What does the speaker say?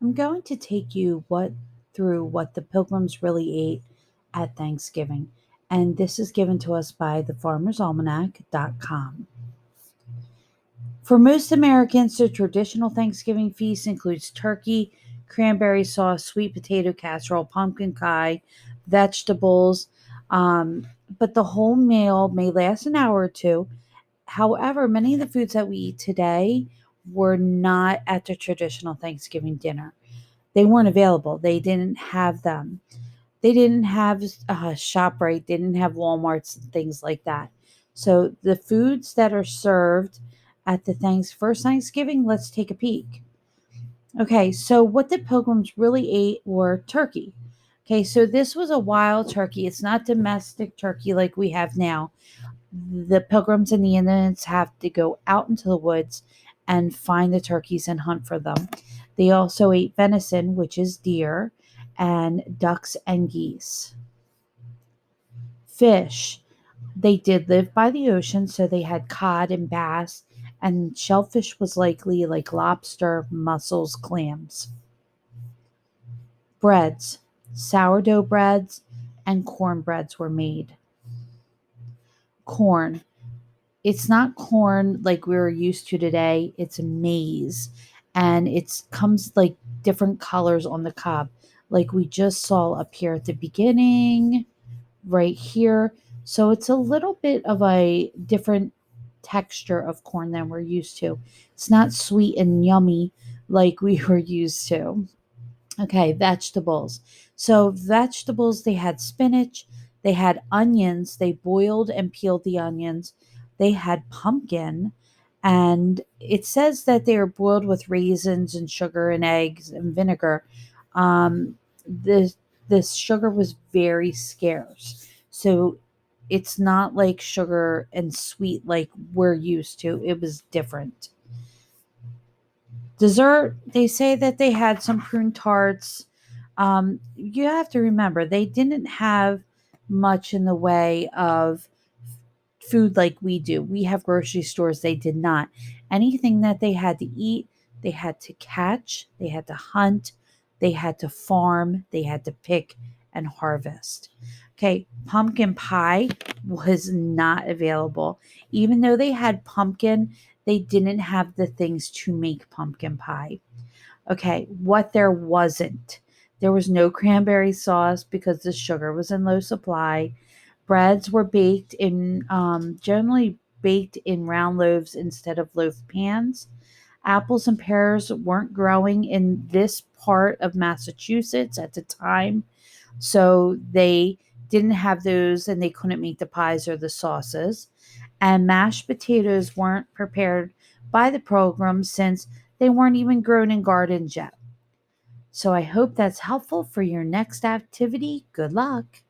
I'm going to take you through what the Pilgrims really ate at Thanksgiving, and this is given to us by thefarmersalmanac.com. For most Americans, the traditional Thanksgiving feast includes turkey, cranberry sauce, sweet potato casserole, pumpkin pie, vegetables, um, but the whole meal may last an hour or two. However, many of the foods that we eat today were not at the traditional Thanksgiving dinner. They weren't available. They didn't have them. They didn't have ShopRite. They didn't have Walmarts and things like that. So the foods that are served at the first Thanksgiving, let's take a peek. Okay, so what the pilgrims really ate were turkey. Okay, so this was a wild turkey. It's not domestic turkey like we have now. The pilgrims and the Indians have to go out into the woods and find the turkeys and hunt for them. They also ate venison, which is deer, and ducks and geese. Fish. They did live by the ocean, so they had cod and bass, and shellfish was likely like lobster, mussels, clams. Breads. Sourdough breads and cornbreads were made. Corn. It's not corn like we're used to today. It's maize, and it comes like different colors on the cob, like we just saw up here at the beginning, right here. So it's a little bit of a different texture of corn than we're used to. It's not sweet and yummy like we were used to. Okay, vegetables. So vegetables, they had spinach, they had onions, they boiled and peeled the onions. They had pumpkin, and it says that they are boiled with raisins and sugar and eggs and vinegar. This this sugar was very scarce. So it's not like sugar and sweet like we're used to. It was different. Dessert, they say that they had some prune tarts. You have to remember, they didn't have much in the way of food like we do. We have grocery stores, they did not. Anything that they had to eat, they had to catch, they had to hunt, they had to farm, they had to pick and harvest. Okay, pumpkin pie was not available. Even though they had pumpkin, they didn't have the things to make pumpkin pie. Okay, what there was no cranberry sauce because the sugar was in low supply. Breads were generally baked in round loaves instead of loaf pans. Apples and pears weren't growing in this part of Massachusetts at the time, so they didn't have those and they couldn't make the pies or the sauces. And mashed potatoes weren't prepared by the program since they weren't even grown in gardens yet. So I hope that's helpful for your next activity. Good luck.